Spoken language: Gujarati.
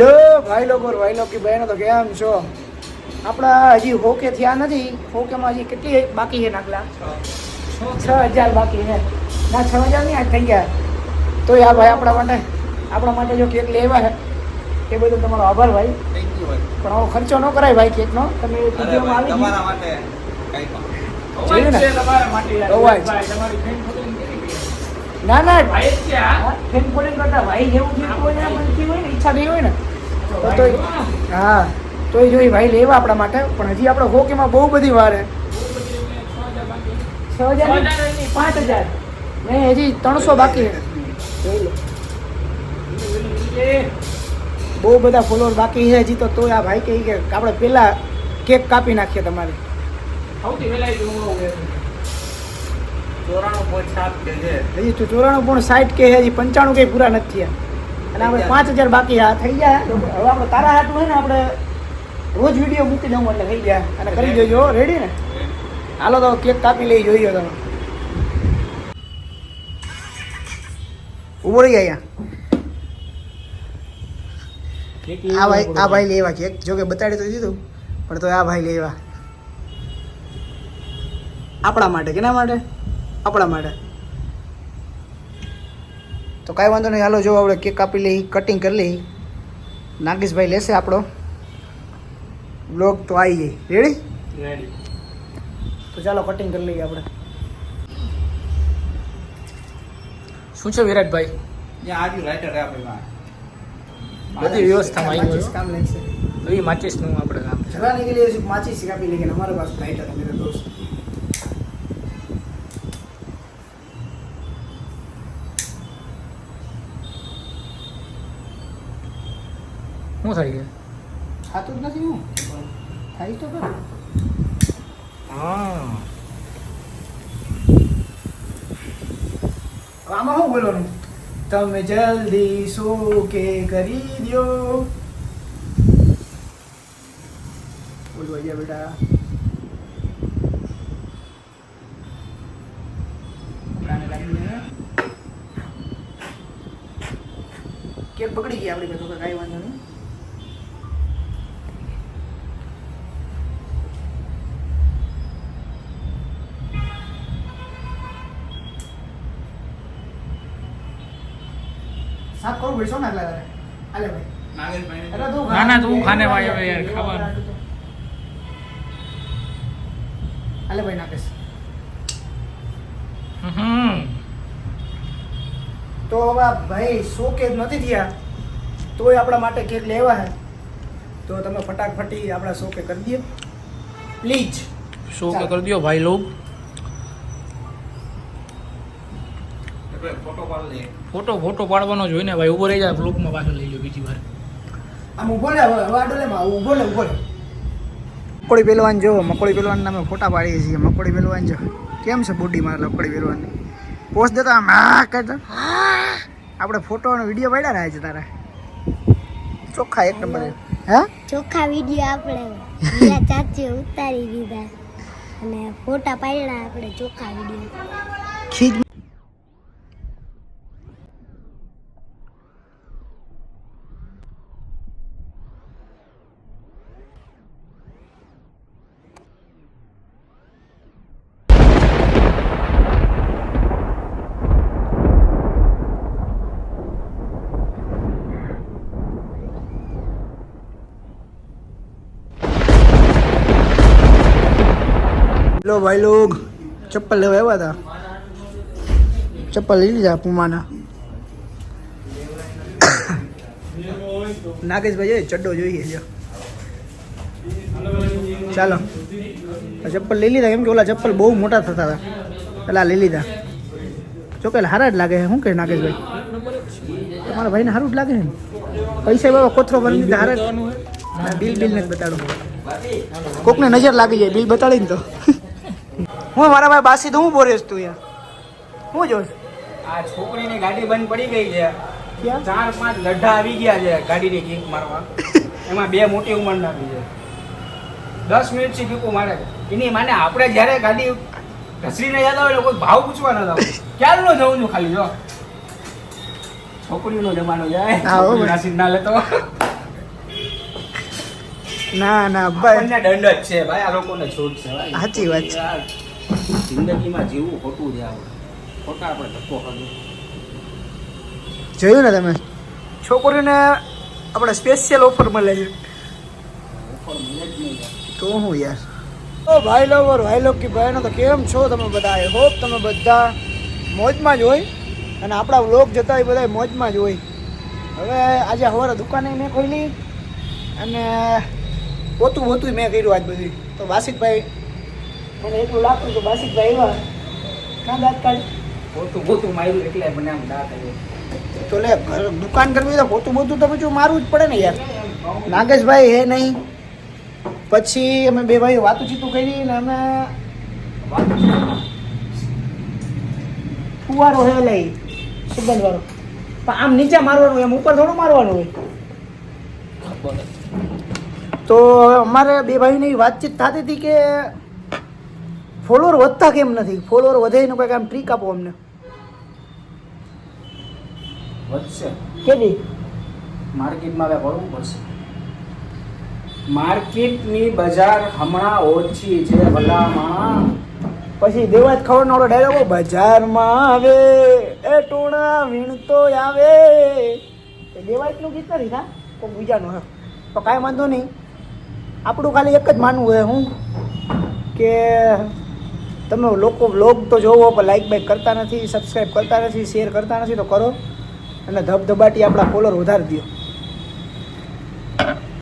ભાઈ લોકો की बहनों तो કેમ છો? આપણા હજી હોકે થયા નથી. હોકેમાં હજી કેટલી બાકી છે નાગલા? 6000 બાકી છે ના. 6000 નહીં આજ થઈ ગયા. તો યાર ભાઈ આપણા માટે જો કેક લેવા છે એ બધું તમારો આભાર ભાઈ. થેન્ક યુ ભાઈ. પણ આવો ખર્ચો ન કરાય ભાઈ કેકનો. તમે વિડીયોમાં આવી તમારા માટે કઈ જોયું ને? તમારા માટે યાર. અવાજ. ભાઈ તમારી ફેન ફોટોની કેવી છે? ના ભાઈ જ છે આ. ફેન ફોડિંગ કરતા ભાઈ જેવું જીવતું હોય ને મનથી હોય ને ઈચ્છા નહીં હોય ને તો હા તો એ જોઈ ભાઈ લેવા આપણા માટે. પણ હજી આપણે હોકેમાં બહુ બધી વાર છે. 6000 નહીં, 5000 નહીં, હજી 300 બાકી છે. જોઈ લો બહુ બધા ફોલોઅર બાકી છે હજી. તો આ ભાઈ કહે કે આપણે પહેલા કેક કાપી નાખીએ તમારે. સૌથી પહેલા જ હું 94.7 કે છે. હજી તો 94.60 કે હજી 95 કંઈ પૂરા નથી થયા. અને આપણે 5000 બાકી હા થઈ ગયા. હવે આપણે તારા હાથમાં હોય ને આપણે રોજ વિડીયો મૂકી દઉં એટલે થઈ ગયા. અને કરી દેજો રેડી ને. હાલો તો કેક કાપી લઈ જોઈએ તમે. ઉભો રહી અહીંયા. આ ભાઈ લેવા કેક જો કે બતાડી તો દીધું પણ તો આ ભાઈ લેવા આપણા માટે. કેના માટે? આપણા માટે. તો કાંઈ વાંધો નહીં. હાલો જો આપણે કેક કાપી લઈ, કટિંગ કરી લઈ. નાગેશભાઈ લેશે આપણો બ્લોગ તો આવી જાય. રેડી? તો ચાલો કટિંગ કરી લઈએ આપણે. શું છે વિરાટભાઈ? ત્યાં આજુ રાઈટર આપણે બધી વ્યવસ્થામાં આવી ગયું. કામ લેશે તો એ માચીસનું આપણે કામ છે. चलाने के लिए सिर्फ माचिस काफी, लेकिन हमारे पास लाइटर है मेरे दोस्त. શું થઈ ગયું? ખાતું જ નથી હું. થાય તો કર. હા આમાં શું બોલવાનું? તમે જલ્દી સો કે કરી દો. બોલો અહીંયા બેટા. કાને લાગી ને કેક પકડી ગઈ આપણી પાસે. કાંઈ વાંધો નહીં. साफ करो बैठो ना अगला करे. आले भाई. નાગેશભાઈ अरे तू ना, तू खाने भाई अब यार, खावा. आले भाई नाकेश. તો હવે ભાઈ 100 કેક નથી થયા તોય આપણા માટે કેક લેવા છે. તો તમે ફટાફટી આપણા 100 કે કરી દો પ્લીઝ. શો કે કરી દો ભાઈ લોગ. ફોટો પાડ લે. ફોટો પાડવાનો જ હોય ને ભાઈ. ઉભો રહી જાય બ્લોગમાં પાછળ લઈ લો બીજી વાર. આમ ઊભો લે. હવે આડો લે માં ઊભો લે. મકોડી પહેલવાન જો. મકોડી પહેલવાન નામે ફોટા પાડીએ છીએ. મકોડી પહેલવાન જો કેમ છે બોડી માં. મકોડી પહેલવાન પોસ્ટ દેતા આમ હા કરતા. આપણે ફોટો અને વિડીયો પાડ્યા રહ્યા છે તારા ચોખ્ખા એક નંબર. હે ચોખ્ખા વિડીયો આપણે બીજા ચાચીએ ઉતારી દીધા અને ફોટા પાડ્યા આપણે ચોખ્ખા વિડીયો. ખીજ लो भाई लोग चप्पल लेवा આવ્યા હતા. ચપ્પલ લઈ લીધા પુમાના. નાગેશભાઈ ચડ્ડો જોઈએ છે. ચાલો ચપ્પલ લઈ લીધા. કેમ કે ઓલા ચપ્પલ બહુ મોટા થતા હતા પેલા લઈ લીધા. જો કે હારા જ લાગે છે. શું કહે નાગેશભાઈ? તમારા ભાઈને સારું જ લાગે છે ને? પૈસા બાબા કોથરો ભરી દીધા હારા. બિલ ને જ બતાડો. કોકને નજર લાગી જાય બિલ બતાડીને તો. હું મારા ભાઈ બાસી તો હું બોરેશ તું યાર. હું જોશ આ છોકરીની ગાડી બંધ પડી ગઈ છે. ક્યાં? 4-5 લઢા આવી ગયા છે ગાડીની કિક મારવા. એમાં 2 મોટી ઉંમરના બી છે. 10 મિનિટથી કીકું મારે. એની માને આપણે જ્યારે ગાડી ઘસરીને જતા હોય કોઈ ભાવ પૂછવા ન જવું. ક્યારનો જવું છું ખાલી જો. છોકરીનો જમાનો જાય. હા, હો ભાઈ. નાસી ના લેતો. ના ના ભાઈ આપણને દંડ જ છે ભાઈ, આ લોકોને છૂટ છે ભાઈ. સાચી વાત છે. યાર, જિંદગીમાં જીવવું ખોટું છે આપણે. ખોટા આપણે ધક્કો ખાધો. જોયું ને તમે છોકરીઓને આપણે સ્પેશિયલ ઓફર મળે છે ઓફર મળે જ નહીં યાર. તો હું યાર ઓ ભાઈ લોગ ઓર ભાઈ લોગ કી બહેનો તો કેમ છો તમે બધા? આઈ હોપ તમે બધા મોજમાં જ હોય અને આપણા વ્લોગ જતા હોય બધા મોજમાં જ હોય. હવે આજે સવારે દુકાને મેં ખોલી અને પોતું મેં કર્યું આજ બધું. તો બાસિતભાઈ મને એટલું લાગતું તો બાસિતભાઈ આવ્યા કાં દાંત કાઢી પોતું માર્યું એટલે મને આમ દાંત આવ્યો. તો લે ઘર દુકાન કરવી તો પોતું તો પછી મારવું જ પડે ને યાર. નાગેશભાઈ હે નહીં. પછી અમે બે ભાઈ વાતું ચીતું કરી ને અમે ફુવારો હે લઈ સુગંધ વાળો પણ આમ નીચે મારવાનું એમ ઉપર થોડું મારવાનું હોય. તો અમારે બે ભાઈની વાતચીત થતી હતી કે ફોલોઅર વધતા કેમ નથી, ફોલોઅર વધે એનું કંઈક આમ ટ્રીક આપો અમને. વધશે કેવી માર્કેટમાં હવે ભરવું પડશે. માર્કેટની બજાર હમણાં ઓછી છે ભલામાં. પછી દેવાજ ખવડનો ડાયલોગ બજારમાં આવે એ ટોણા વીણતો આવે એ દેવાજનું ગીત નથી ના કોઈ બીજાનું હે. તો કાંઈ વાંધો નહીં, આપણું ખાલી એક જ માનવું હોય હું કે તમે લોકો વ્લોગ તો જોવો પણ લાઈક બાઈક કરતા નથી, સબસ્ક્રાઈબ કરતા નથી, શેર કરતા નથી તો કરો અને ધબધબાટી આપણા ફોલોઅર વધારી દો.